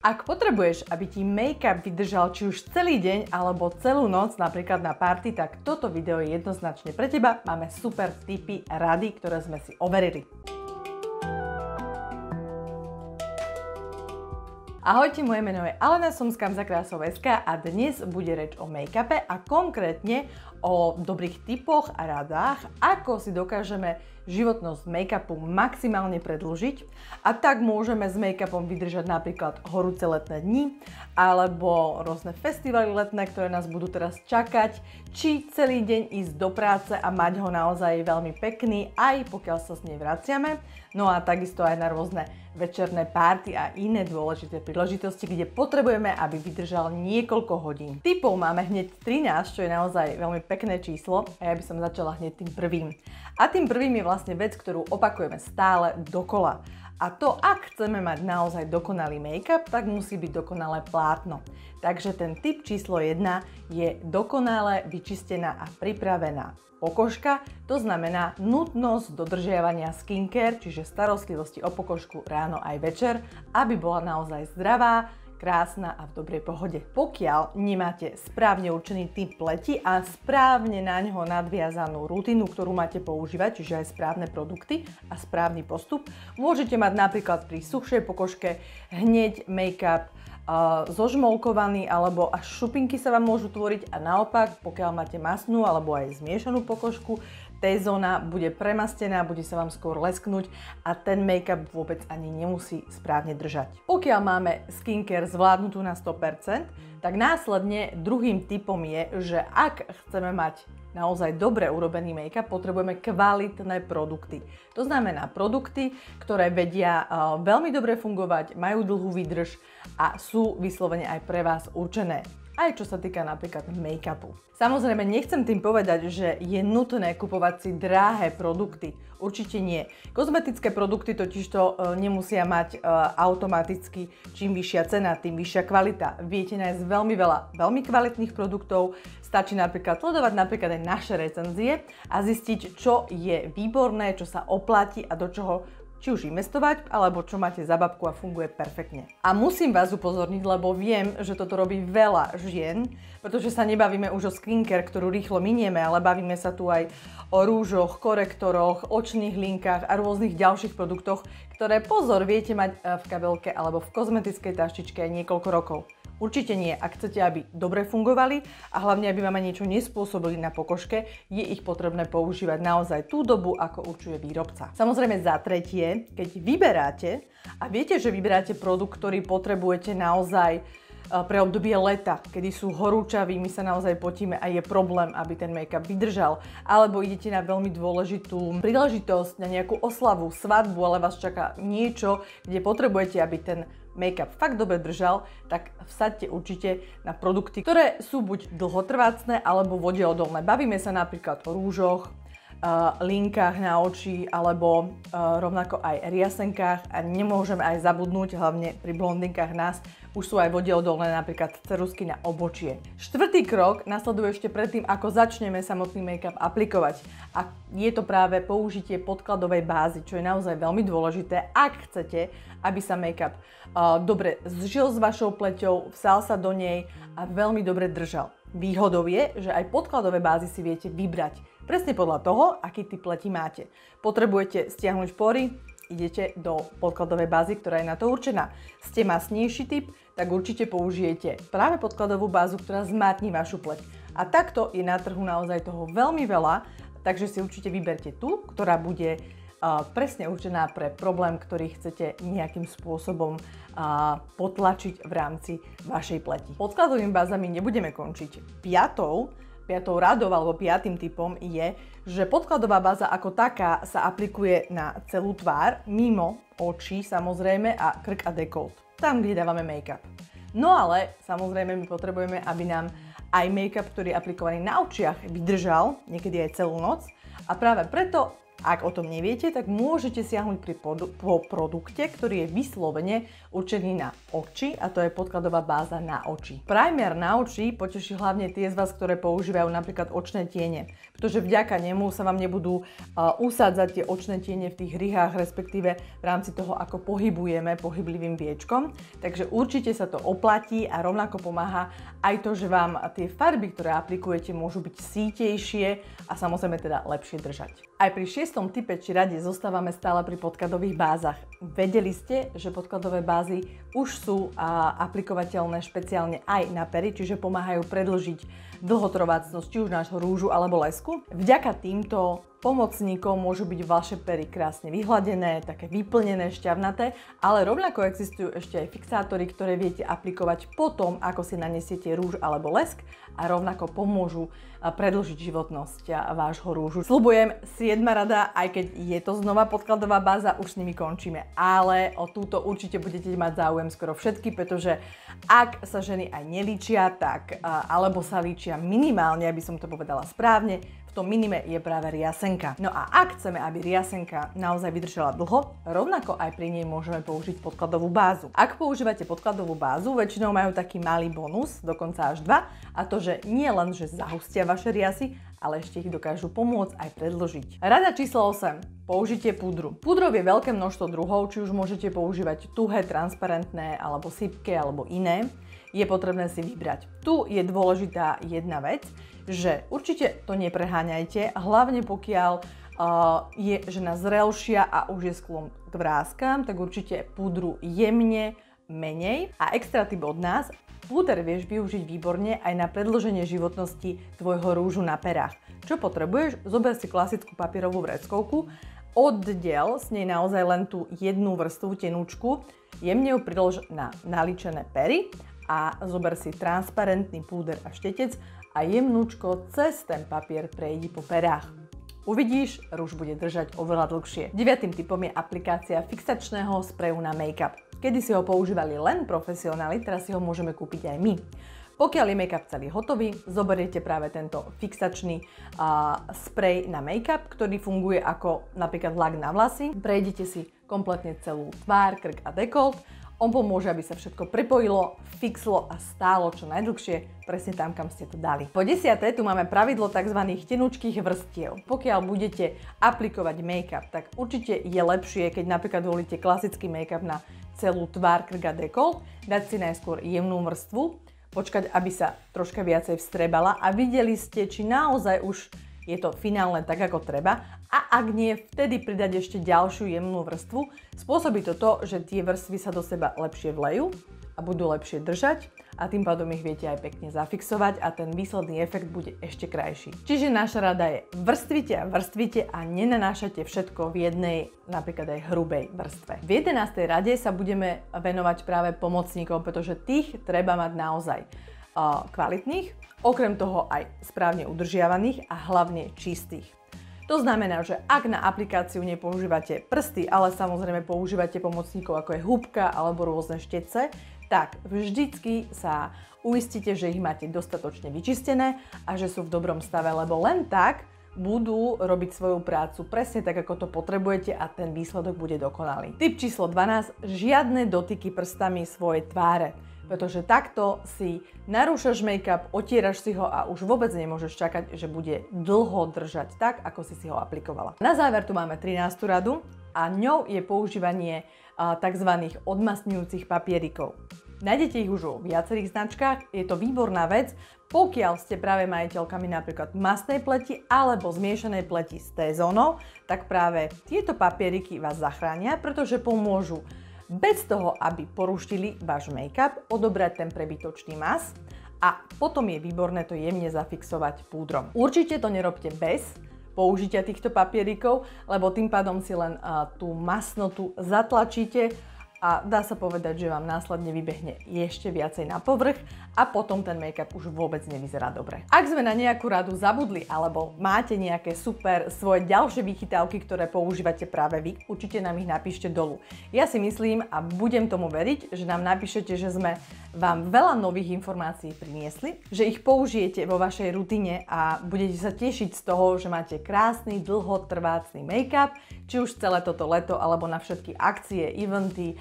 Ak potrebuješ, aby ti make-up vydržal či už celý deň alebo celú noc, napríklad na party, tak toto video je jednoznačne pre teba. Máme super tipy a rady, ktoré sme si overili. Ahojte, moje meno je Alena, som z Kamzakrásov.sk a dnes bude reč o make-upe a konkrétne o dobrých tipoch a radách, ako si dokážeme životnosť make-upu maximálne predĺžiť a tak môžeme s make-upom vydržať napríklad horúce letné dni alebo rôzne festivaly letné, ktoré nás budú teraz čakať, či celý deň ísť do práce a mať ho naozaj veľmi pekný, aj pokiaľ sa z nej vraciame. No a takisto aj na rôzne večerné párty a iné dôležité príležitosti, kde potrebujeme, aby vydržal niekoľko hodín. Tipov máme hneď 13, čo je naozaj veľmi pekné číslo a ja by som začala hneď tým prvým. A tým prvým je vlastne vec, ktorú opakujeme stále dokola. A to, ak chceme mať naozaj dokonalý make-up, tak musí byť dokonalé plátno. Takže ten tip číslo 1 je dokonale vyčistená a pripravená pokožka, to znamená nutnosť dodržiavania skincare, čiže starostlivosti o pokožku ráno aj večer, aby bola naozaj zdravá, krásna a v dobrej pohode. Pokiaľ nemáte správne určený typ pleti a správne na ňo nadviazanú rutinu, ktorú máte používať, čiže aj správne produkty a správny postup, môžete mať napríklad pri suchšej pokožke hneď make-up zožmolkovaný alebo až šupinky sa vám môžu tvoriť a naopak, pokiaľ máte masnú alebo aj zmiešanú pokožku, T-zóna bude premastená, bude sa vám skôr lesknúť a ten make-up vôbec ani nemusí správne držať. Pokiaľ máme skincare zvládnutú na 100%, tak následne druhým tipom je, že ak chceme mať naozaj dobre urobený make-up, potrebujeme kvalitné produkty. To znamená produkty, ktoré vedia veľmi dobre fungovať, majú dlhú výdrž a sú vyslovene aj pre vás určené. Aj čo sa týka napríklad make-upu. Samozrejme, nechcem tým povedať, že je nutné kupovať si drahé produkty. Určite nie. Kozmetické produkty totižto nemusia mať automaticky čím vyššia cena, tým vyššia kvalita. Viete nájsť veľmi veľa veľmi kvalitných produktov. Stačí napríklad sledovať napríklad aj naše recenzie a zistiť, čo je výborné, čo sa oplatí a do čoho či už investovať, alebo čo máte za babku a funguje perfektne. A musím vás upozorniť, lebo viem, že toto robí veľa žien, pretože sa nebavíme už o skincare, ktorú rýchlo minieme, ale bavíme sa tu aj o rúžoch, korektoroch, očných linkách a rôznych ďalších produktoch, ktoré pozor viete mať v kabelke alebo v kozmetickej taštičke aj niekoľko rokov. Určite nie, ak chcete, aby dobre fungovali a hlavne, aby vám niečo nespôsobili na pokožke, je ich potrebné používať naozaj tú dobu, ako určuje výrobca. Samozrejme za tretie, keď vyberáte a viete, že vyberáte produkt, ktorý potrebujete naozaj pre obdobie leta, kedy sú horúčaví, my sa naozaj potíme a je problém, aby ten make-up vydržal, alebo idete na veľmi dôležitú príležitosť, na nejakú oslavu, svadbu, ale vás čaká niečo, kde potrebujete, aby ten make-up fakt dobre držal, tak vsaďte určite na produkty, ktoré sú buď dlhotrvácne alebo vodeodolné. Bavíme sa napríklad o rúžoch, linkách na oči alebo rovnako aj riasenkách a nemôžeme aj zabudnúť, hlavne pri blondinkách nás, už sú aj vodeodolné napríklad ceruzky na obočie. Štvrtý krok nasleduje ešte predtým, ako začneme samotný make-up aplikovať. A je to práve použitie podkladovej bázy, čo je naozaj veľmi dôležité, ak chcete, aby sa make-up dobre zžil s vašou pleťou, vsal sa do nej a veľmi dobre držal. Výhodou je, že aj podkladové bázy si viete vybrať presne podľa toho, aký typ pleti máte. Potrebujete stiahnuť pory, idete do podkladovej bázy, ktorá je na to určená. Ste masnejší typ, tak určite použijete práve podkladovú bázu, ktorá zmátni vašu pleť. A takto je na trhu naozaj toho veľmi veľa, takže si určite vyberte tú, ktorá bude presne určená pre problém, ktorý chcete nejakým spôsobom potlačiť v rámci vašej pleti. Podkladovými bázami nebudeme končiť. Piatou radou alebo piatým typom je, že podkladová báza ako taká sa aplikuje na celú tvár, mimo očí samozrejme a krk a dekolt, tam, kde dávame make-up. No ale samozrejme my potrebujeme, aby nám aj make-up, ktorý je aplikovaný na očiach, vydržal niekedy aj celú noc a práve preto Ak o tom neviete, tak môžete siahnuť po produkte, ktorý je vyslovene určený na oči a to je podkladová báza na oči. Primer na oči poteší hlavne tie z vás, ktoré používajú napríklad očné tiene, pretože vďaka nemu sa vám nebudú usádzať tie očné tiene v tých rihách, respektíve v rámci toho, ako pohybujeme pohyblivým viečkom. Takže určite sa to oplatí a rovnako pomáha aj to, že vám tie farby, ktoré aplikujete, môžu byť sítejšie a samozrejme teda lepšie držať. Aj pri 6. type či rade zostávame stále pri podkladových bázach. Vedeli ste, že podkladové bázy už sú aplikovateľné špeciálne aj na pery, čiže pomáhajú predĺžiť dlhotrvácnosť či už nášho rúžu alebo lesku? Vďaka týmto pomocníkom môžu byť vaše pery krásne vyhladené, také vyplnené, šťavnaté, ale rovnako existujú ešte aj fixátory, ktoré viete aplikovať potom, ako si nanesiete rúž alebo lesk a rovnako pomôžu predĺžiť životnosť vášho rúžu. Sľubujem, 7. rada, aj keď je to znova podkladová báza, už s nimi končíme, ale o túto určite budete mať záujem skoro všetky, pretože ak sa ženy aj nelíčia, tak alebo sa líčia minimálne, aby som to povedala správne, v tom minime je práve riasenka. No a ak chceme, aby riasenka naozaj vydržala dlho, rovnako aj pri nej môžeme použiť podkladovú bázu. Ak používate podkladovú bázu, väčšinou majú taký malý bonus, dokonca až 2, a to, že nie len, že zahustia vaše riasy, ale ešte ich dokážu pomôcť aj predĺžiť. Rada číslo 8. Použitie púdru. Púdrov je veľké množstvo druhov, či už môžete používať tuhé, transparentné, alebo sypké, alebo iné. Je potrebné si vybrať. Tu je dôležitá jedna vec, že určite to nepreháňajte, hlavne pokiaľ je žena zrelšia a už je sklon k vráskam, tak určite púdru jemne menej. A extra tip od nás, púder vieš využiť výborne aj na predĺženie životnosti tvojho rúžu na perách. Čo potrebuješ? Zober si klasickú papierovú vreckovku, oddel s nej naozaj len tú jednu vrstvu tenúčku, jemne ju pridĺž na naličené pery a zober si transparentný púder a štetec a jemnúčko cez ten papier prejdi po perách. Uvidíš, rúž bude držať oveľa dlhšie. 9. typom je aplikácia fixačného spreju na make-up. Kedy si ho používali len profesionáli, teraz si ho môžeme kúpiť aj my. Pokiaľ je make-up celý hotový, zoberiete práve tento fixačný sprej na make-up, ktorý funguje ako napríklad lak na vlasy. Prejdete si kompletne celú tvár, krk a dekolt. On pomôže, aby sa všetko pripojilo, fixlo a stálo čo najdlhšie, presne tam, kam ste to dali. Po 10. tu máme pravidlo tzv. Tenučkých vrstiev. Pokiaľ budete aplikovať make-up, tak určite je lepšie, keď napríklad volíte klasický make-up na celú tvár, krk a dekolt, dať si najskôr jemnú vrstvu, počkať, aby sa troška viacej vstrebala a videli ste, či naozaj už je to finálne tak, ako treba. A ak nie, vtedy pridať ešte ďalšiu jemnú vrstvu. Spôsobí to to, že tie vrstvy sa do seba lepšie vlejú a budú lepšie držať a tým pádom ich viete aj pekne zafixovať a ten výsledný efekt bude ešte krajší. Čiže naša rada je vrstvite a nenanášate všetko v jednej, napríklad aj hrubej vrstve. V 11. rade sa budeme venovať práve pomocníkom, pretože tých treba mať naozaj kvalitných, okrem toho aj správne udržiavaných a hlavne čistých. To znamená, že ak na aplikáciu nepoužívate prsty, ale samozrejme používate pomocníkov ako je húbka alebo rôzne štetce, tak vždycky sa uistite, že ich máte dostatočne vyčistené a že sú v dobrom stave, lebo len tak budú robiť svoju prácu presne tak, ako to potrebujete a ten výsledok bude dokonalý. Tip číslo 12. Žiadne dotyky prstami svojej tváre. Pretože takto si narúšaš make-up, otieraš si ho a už vôbec nemôžeš čakať, že bude dlho držať tak, ako si ho aplikovala. Na záver tu máme 13. radu a ňou je používanie tzv. Odmasňujúcich papierikov. Nájdete ich už vo viacerých značkách, je to výborná vec, pokiaľ ste práve majiteľkami napríklad masnej pleti alebo zmiešanej pleti s T-zónou, tak práve tieto papieriky vás zachránia, pretože pomôžu bez toho, aby porušili váš make-up, odobrať ten prebytočný mas a potom je výborné to jemne zafixovať púdrom. Určite to nerobte bez použitia týchto papierikov, lebo tým pádom si len tú masnotu zatlačíte a dá sa povedať, že vám následne vybehne ešte viacej na povrch a potom ten make-up už vôbec nevyzerá dobre. Ak sme na nejakú radu zabudli alebo máte nejaké super svoje ďalšie vychytávky, ktoré používate práve vy, určite nám ich napíšte dolu. Ja si myslím a budem tomu veriť, že nám napíšete, že sme vám veľa nových informácií priniesli, že ich použijete vo vašej rutine a budete sa tešiť z toho, že máte krásny, dlhotrvácný make-up, či už celé toto leto, alebo na všetky akcie, eventy,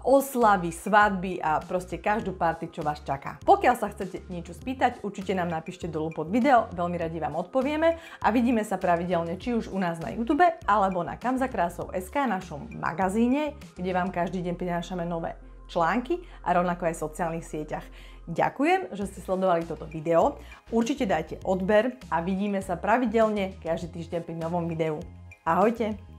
oslavy, svadby a proste každú party, čo vás čaká. Pokiaľ sa chcete niečo spýtať, určite nám napíšte dolu pod video, veľmi radi vám odpovieme a vidíme sa pravidelne či už u nás na YouTube, alebo na kamzakrásou.sk, našom magazíne, kde vám každý deň prinášame nové články a rovnako aj v sociálnych sieťach. Ďakujem, že ste sledovali toto video. Určite dajte odber a vidíme sa pravidelne každý týždeň pri novom videu. Ahojte!